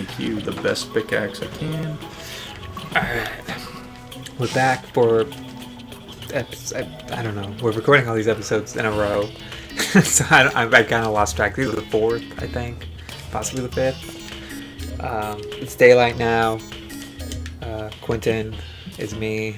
make you the best pickaxe I can. Alright. We're back for... I don't know. We're recording all these episodes in a row. So I kind of lost track. These are the fourth, I think. Possibly the fifth. It's daylight now. Quentin is me.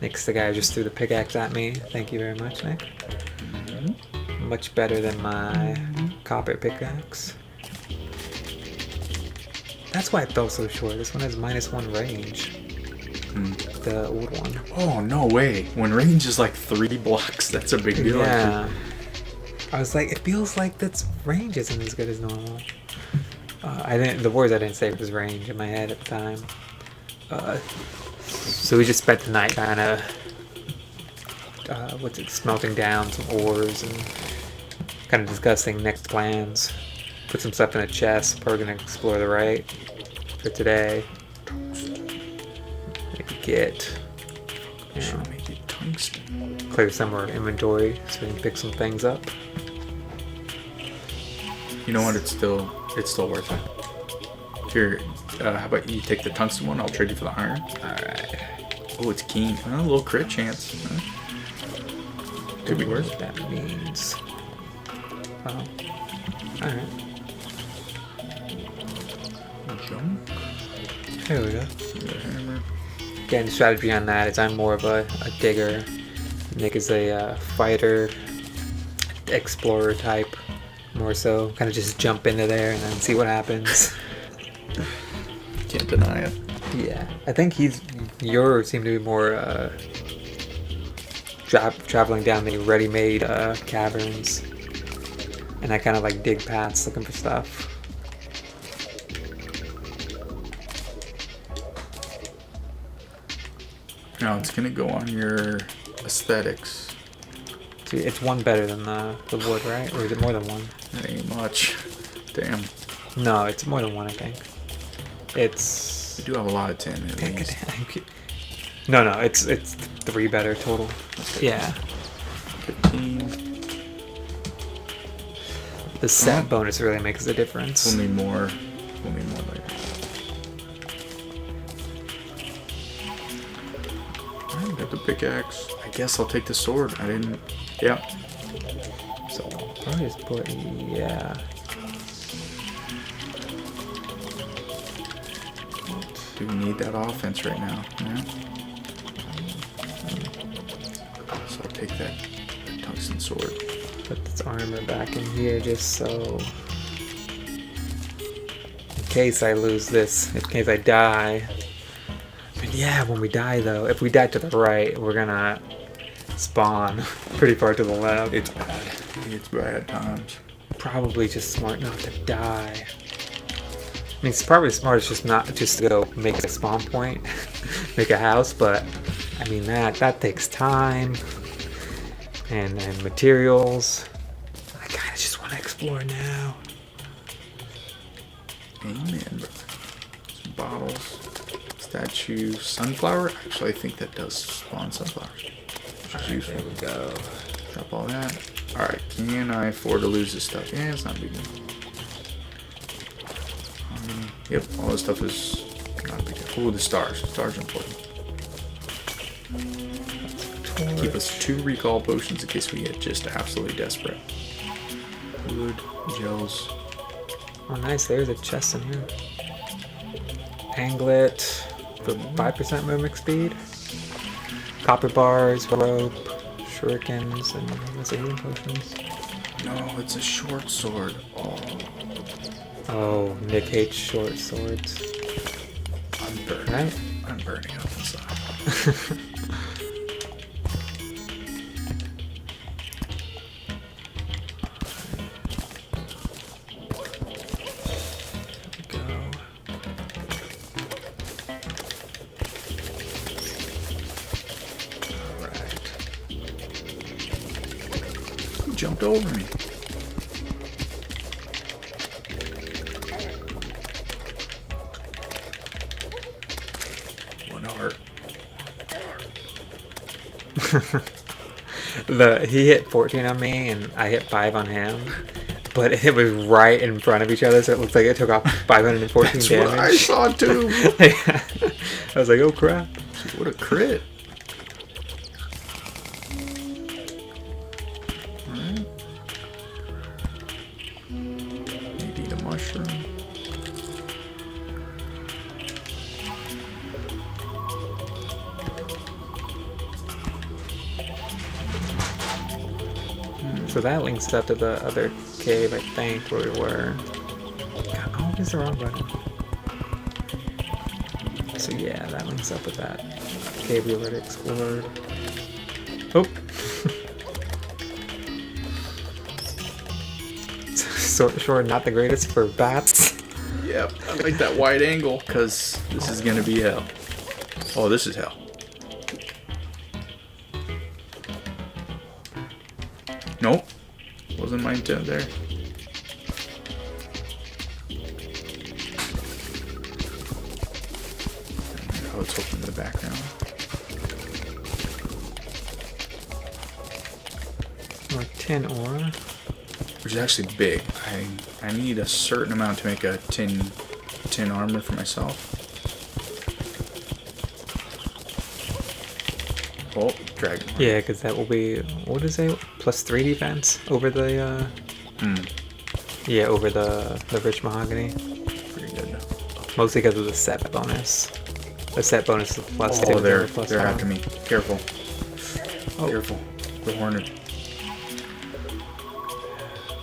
Nick's the guy who just threw the pickaxe at me. Thank you very much, Nick. Much better than my copper pickaxe. That's why it fell so short. This one has -1 range. The old one. Oh, no way. When range is like 3 blocks, that's a big deal. Yeah. I was like, it feels like that's range isn't as good as normal. The words I didn't say was range in my head at the time. So we just spent the night kind of, smelting down some ores and kind of discussing next plans. Put some stuff in a chest. Probably gonna explore the right for today. Maybe get, Should make it tungsten. clear some more inventory so we can pick some things up. You know what? It's still worth it. Here, how about you take the tungsten one? I'll trade you for the iron. Alright. Oh, it's keen. A little crit chance. Could be worse. What that means. Oh. Alright. Jump. There we go. Hammer. Again, the strategy on that is I'm more of a digger. Nick is a fighter, explorer type. More so. Kind of just jump into there and then see what happens. Can't deny it. Yeah. I think yours seem to be more traveling down the ready-made caverns. And I kind of like dig paths looking for stuff. Now it's gonna go on your aesthetics. See, it's one better than the wood, right? Or is it more than one? That ain't much. Damn. No, it's more than one, I think. It's... We do have a lot of tin in these. No, it's 3 better total. Yeah. 15. The set bonus really makes a difference. We'll need more. We'll need more later. Alright, got the pickaxe. I guess I'll take the sword. I didn't. Yeah. So probably just put, yeah. Do we need that offense right now? Yeah. So I'll take that tungsten sword. Put this armor back in here just so, in case I lose this, in case I die. But yeah, when we die though, if we die to the right, we're gonna spawn pretty far to the left. It's bad. It's bad times. Probably just smart not to die. I mean, it's probably smart just not just to go make a spawn point, make a house, but I mean that takes time and materials. I kind of just want to explore now. Amen, brother. Some bottles. Statue. Sunflower? Actually, I think that does spawn sunflowers. Right, there we go. Drop all that. Alright, can I afford to lose this stuff? Yeah, it's not a big deal. Yep, all this stuff is not a big deal. Ooh, the stars. Stars are important. Keep us 2 recall potions in case we get just absolutely desperate. Wood, gels. Oh, nice. There's a chest in here. Anglet for 5% movement speed. Copper bars, rope, shurikens, and what's it, healing potions? No, it's a short sword. Oh, Nick hates short swords. I'm burning. Right? I'm burning up inside. Jumped over me. One heart. He hit 14 on me and I hit 5 on him. but it was right in front of each other, so it looked like it took off 514 That's damage. what I saw too. I was like, oh crap. What a crit. Alright. Maybe the mushroom. So that links up to the other cave, I think, where we were. God, oh, it's the wrong button. So yeah, that links up with that cave we already explored. Oh! Sword not the greatest for bats. Yep, I like that wide angle, because this is going to be hell. Oh, this is hell. Nope. Wasn't my intent there. Oh, it's open in the background. More tin ore. Which is actually big. I need a certain amount to make a tin armor for myself. Oh, dragon. Yeah, because that will be, what is it? Plus 3 defense over the, yeah, over the rich mahogany. Pretty good. Mostly because of the set bonus. The set bonus is plus 2. Oh, they're plus after 5. me. Careful. Oh. Careful. The hornet.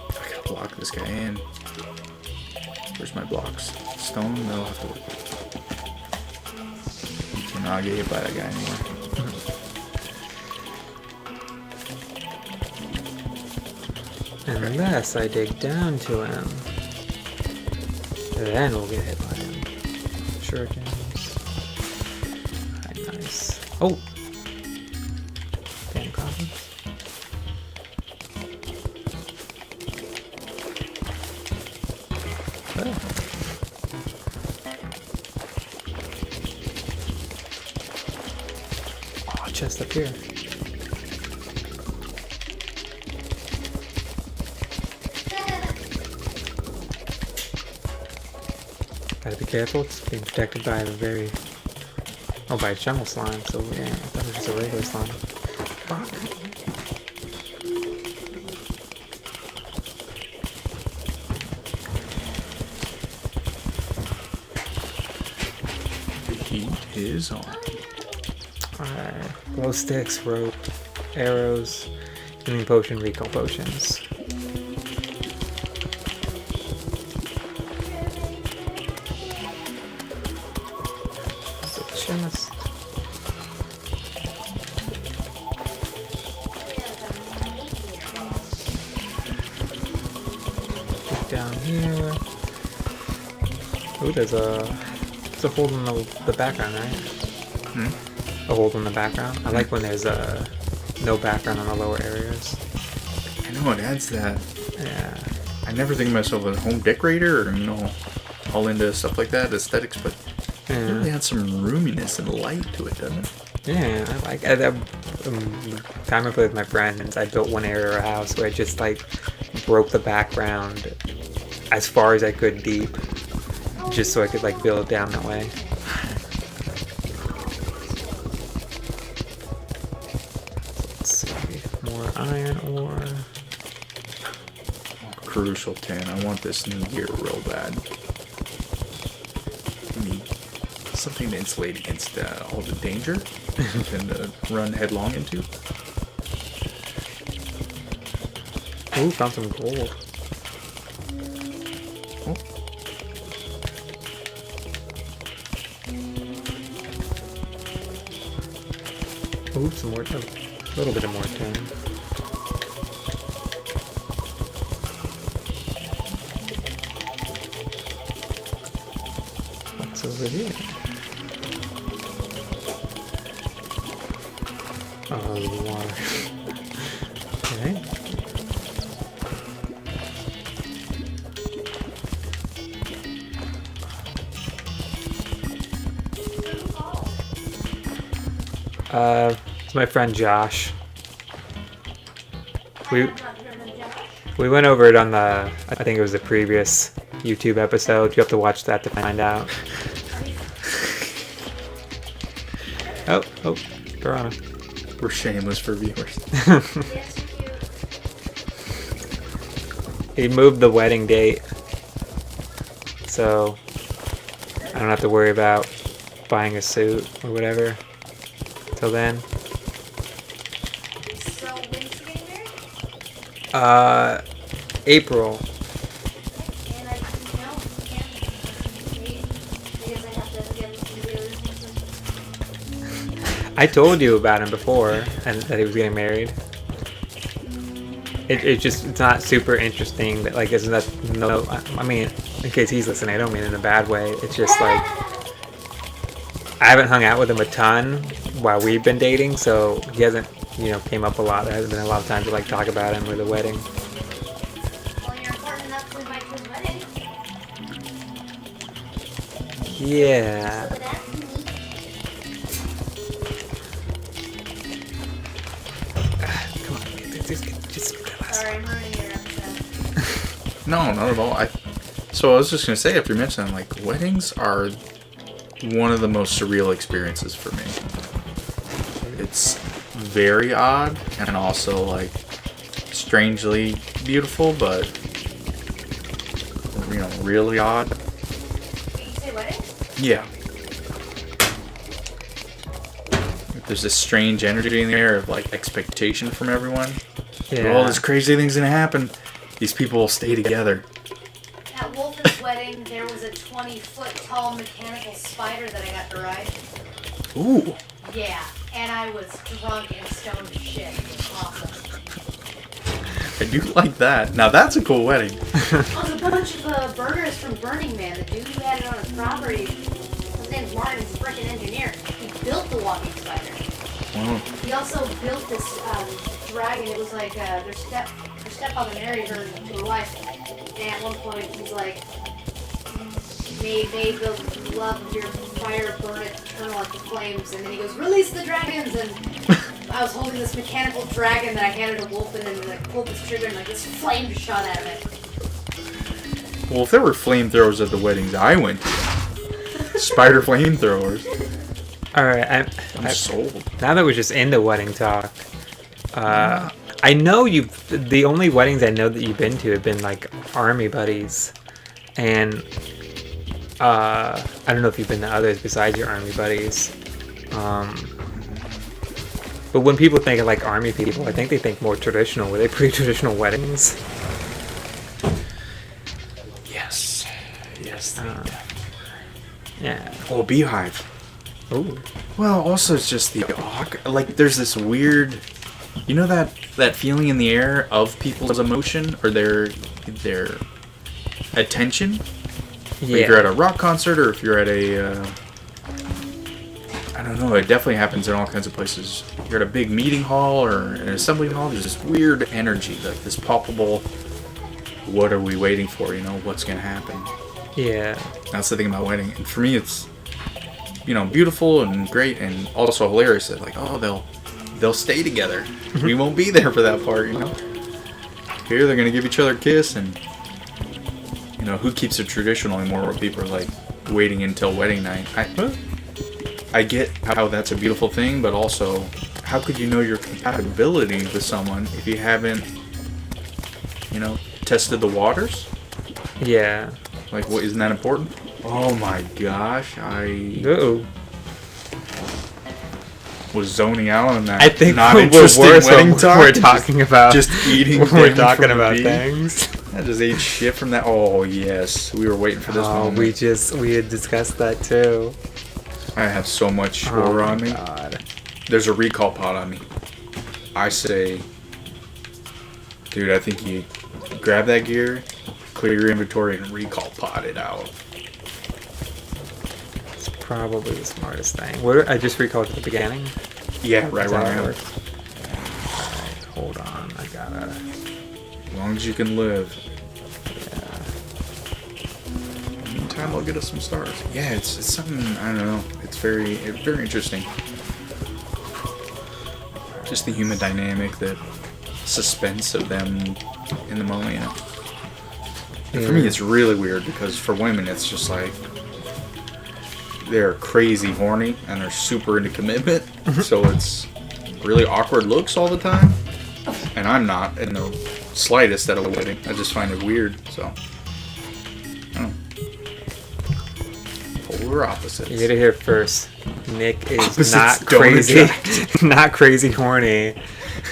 I gotta block this guy in. Where's my blocks? Stone? That'll have to work. You cannot get hit by that guy anymore. Unless I dig down to him. Then we'll get hit by him. Shurikens. Alright, nice. Oh! Damn copper. Oh. Oh, chest up here. Gotta be careful, it's being protected by a very... Oh, by a jungle slime, so yeah, I thought it was just a regular slime. Fuck. The heat is on. Alright, glow sticks, rope, arrows, healing potion, recall potions. Chest. Down here. Ooh, there's a hole in the background, right? Hmm? A hole in the background. I like when there's no background on the lower areas. I know, it adds that. Yeah. I never think of myself as a home decorator or, all into stuff like that, aesthetics, but it really adds some roominess and light to it, doesn't it? Yeah, I like it. Time I played with my friends, I built one area of a house where I just broke the background as far as I could deep, just so I could build down that way. Let's see, more iron ore. Oh, crucial 10. I want this new gear real bad. I need something to insulate against all the danger and run headlong into. Ooh, found some gold. Oh. Ooh, some more, a little bit of more tin. What's over here? Oh, the water. Okay. It's my friend Josh. We We went over it on the, I think it was the previous YouTube episode. You have to watch that to find out. Oh, Piranha. We're shameless for viewers. He moved the wedding date, so I don't have to worry about buying a suit or whatever till then. So when's she getting married? April. And I didn't know. Because I have to get some videos. I told you about him before, and that he was getting married. It's not super interesting. That like isn't that no? I mean, in case he's listening, I don't mean in a bad way. It's just like I haven't hung out with him a ton while we've been dating, so he hasn't came up a lot. There hasn't been a lot of time to like talk about him or the wedding. Well, you're important enough to invite to his wedding. Yeah. So that's neat. Come on, just get that last. Sorry, I'm ruining your episode. No, not at all. So I was just gonna say, after mentioning, like, weddings are one of the most surreal experiences for me. It's very odd and also like strangely beautiful, but really odd. Did you say wedding? Yeah. There's this strange energy in the air of like expectation from everyone. Yeah. All this crazy thing's gonna happen. These people will stay together. At Wolf's wedding, there was a 20-foot tall mechanical spider that I got to ride. Ooh. Yeah, and I was drunk and stoned as shit. It was awesome. I do like that. Now that's a cool wedding. Oh, a bunch of burners from Burning Man. The dude who had it on his property, his name's Martin, he's a freaking engineer. He built the walking spider. Wow. He also built this dragon. It was like her stepfather married her to a wife. And at one point, he's like, may the love of your fire burn eternal like the flames. And then he goes, release the dragons! And I was holding this mechanical dragon that I handed to Wolf, and then like pulled this trigger, and like this flame just shot out of it. Well, if there were flamethrowers at the weddings I went to, spider flamethrowers, All right, I'm sold. now that we're just into wedding talk, I know the only weddings I know that you've been to have been like army buddies, and I don't know if you've been to others besides your army buddies. But when people think of like army people, I think they think more traditional. Were they pretty traditional weddings? Yes. Yes, they Yeah. Oh, beehive. Oh. Well, also it's just the like. There's this weird, that feeling in the air of people's emotion or their attention. Like if you're at a rock concert or if you're at a, I don't know. It definitely happens in all kinds of places. You're at a big meeting hall or an assembly hall. There's this weird energy, like this palpable. What are we waiting for? What's gonna happen? Yeah. That's the thing about wedding. And for me, it's beautiful and great and also hilarious that like, oh, they'll stay together. We won't be there for that part, Here they're gonna give each other a kiss, and who keeps it traditional anymore where people are like waiting until wedding night. I get how that's a beautiful thing, but also how could you know your compatibility with someone if you haven't tested the waters? Yeah. Like, what, isn't that important? Oh my gosh, I Uh-oh. was zoning out on that. I think not we're interesting worse wedding when talk. we're talking about just eating. when we're things talking from a about bee. things. I just ate shit from that. Oh yes, we were waiting for this moment. We had discussed that too. I have so much sugar on me. God. There's a recall pot on me. I say, dude, I think you grab that gear, clear your inventory, and recall pot it out. It's probably the smartest thing. What I just recalled at the beginning. Yeah, right Is that how it around. works? Alright, hold on. I gotta. As long as you can live. Meantime, I'll get us some stars. Yeah, it's something, I don't know. It's very interesting. Just the human dynamic, the suspense of them in the moment, you know. And for me, it's really weird because for women, it's just like they're crazy horny and they're super into commitment. So it's really awkward looks all the time. And I'm not in the slightest at a wedding. I just find it weird. So, I don't know. Polar opposites. You heard it here first. Nick is Opposites not don't crazy, attract. not crazy horny.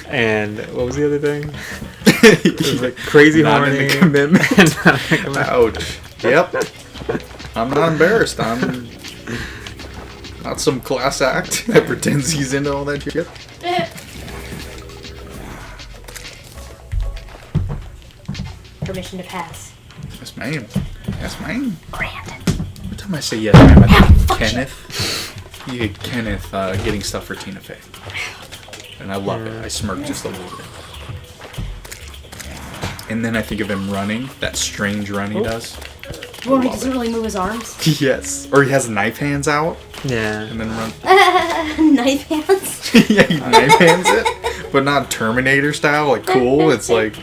And what was the other thing? It was like crazy Not horny. into commitment. Not into commitment. Ouch. Yep. I'm not embarrassed. I'm not some class act that pretends he's into all that shit. Permission to pass. Yes, ma'am. Yes, ma'am. Grant. Every time I say yes, ma'am, I think Kenneth. You get Kenneth getting stuff for Tina Fey. And I love it. I smirk just a little bit. And then I think of him running. That strange run he does. Well, he doesn't really move his arms. Yes. Or he has knife hands out Yeah. and then run. Knife hands. Yeah, he knife hands it. But not Terminator style, like cool. It's like...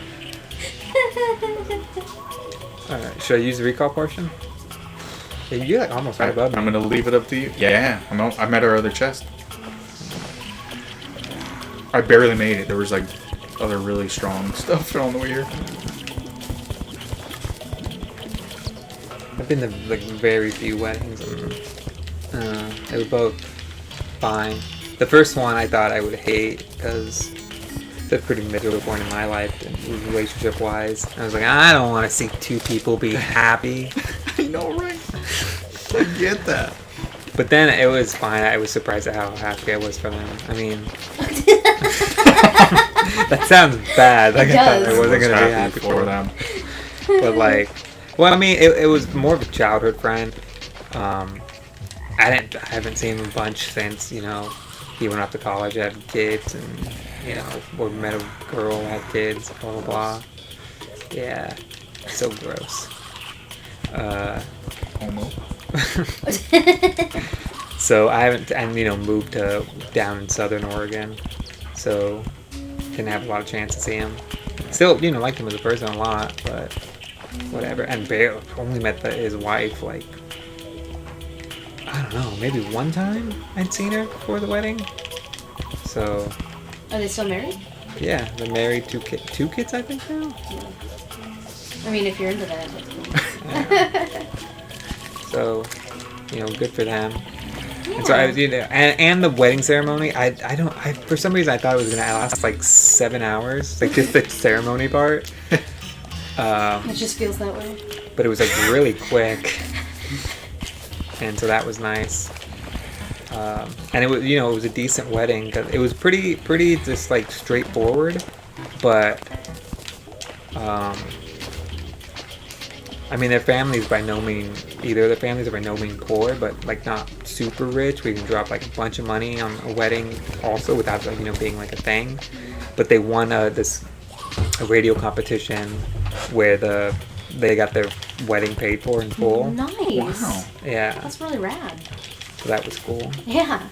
Alright, should I use the recall portion? Yeah, you're like almost right above me. I'm gonna leave it up to you. Yeah, I'm at our other chest. I barely made it. There was like other really strong stuff on the way here. I've been to like very few weddings, and they were both fine. The first one I thought I would hate because it's a pretty miserable point in my life, relationship wise. I was like, I don't want to see two people be happy. I know, right? I get that. But then it was fine. I was surprised at how happy I was for them. I mean, that sounds bad. Like, It I thought does. I wasn't gonna be Happy happy for them. them. But like, well, I mean, it was more of a childhood friend. I haven't seen him a bunch since, you know, he went off to college, had kids, and, you know, or met a girl, had kids, blah blah blah. Yeah, so gross. Homo. So I haven't, and you know, moved to down in Southern Oregon, so didn't have a lot of chance to see him. Still, you know, liked him as a person a lot, but whatever. And barely, only met his wife like, I don't know, maybe one time I'd seen her before the wedding. So Are they still married? yeah, they're married, two kids I think now. I mean, if you're into that. That's cool. So, you know, good for them. And so I, you know, and the wedding ceremony, I for some reason I thought it was gonna last like 7 hours, like just the ceremony part. It just feels that way. But it was like really quick, and so that was nice. And it was, you know, it was a decent wedding. 'Cause it was pretty just like straightforward, but I mean, their families by no means, either of their families are by no means poor, but like not super rich. We can drop like a bunch of money on a wedding also without, you know, being like a thing. But they won a radio competition where they got their wedding paid for in full. Nice. Wow. Yeah, That's really rad. so that was cool. Yeah.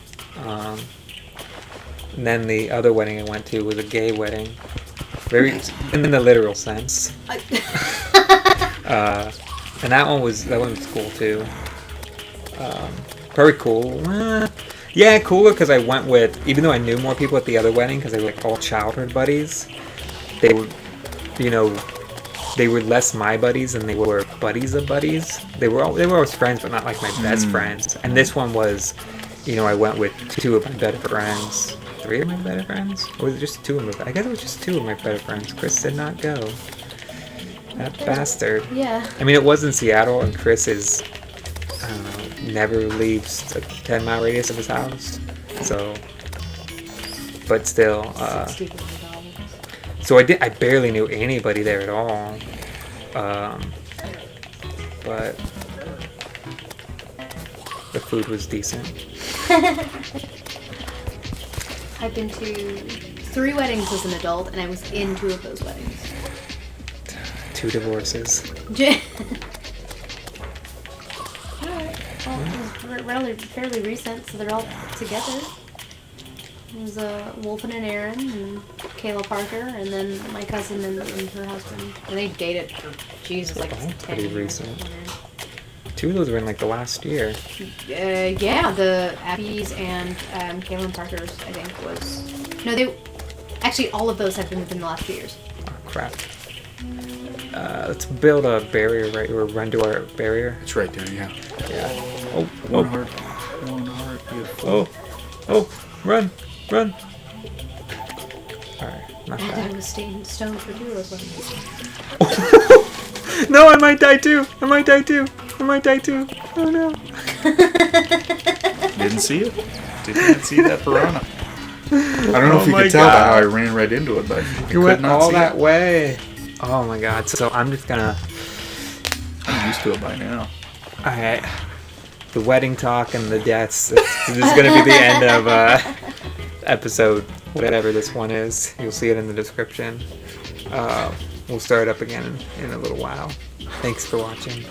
And then the other wedding I went to was a gay wedding, very in the literal sense. And that one was cool too. Very cool. Yeah, cooler because I went with, even though I knew more people at the other wedding because they were like all childhood buddies. They were, you know, they were less my buddies than they were buddies of buddies. They were always friends, but not like my best friends. And this one was, you know, I went with 2 of my better friends. 3 of my better friends? Or was it just 2 of my? I guess it was just 2 of my better friends. Chris did not go. That bastard. Yeah. I mean, it was in Seattle, and Chris is, I don't know, never leaves a 10-mile radius of his house. So, but still, Stupid so I barely knew anybody there at all. But the food was decent. I've been to 3 weddings as an adult, and I was in 2 of those weddings. 2 divorces. Alright. Well, it was fairly recent, so they're all together. It was Wolfen and Aaron and Kayla Parker, and then my cousin and her husband. And they dated for, Jesus, like 10 pretty years. recent. 2 of those were in like the last year. Yeah, the Abby's and Kaylin Parker's, I think, was... No, they... Actually, all of those have been within the last 2 years. Oh, crap. Let's build a barrier, right? Or run to our barrier. It's right there, yeah. Yeah. Oh, One oh, heart. One heart. Beautiful. oh, oh, run, run. Alright, not I thought bad. it was stone for 2 of them. No, I might die too. I might die too. I might die too. Oh no. Didn't see it. Didn't see that piranha. I don't know if you my could tell by God. how I ran right into it, but I You could went not all see that it. way. Oh my god. So I'm just gonna. I'm used to it by now. Alright. The wedding talk and the deaths. This is gonna be the end of episode whatever this one is. You'll see it in the description. We'll start up again in a little while. Thanks for watching.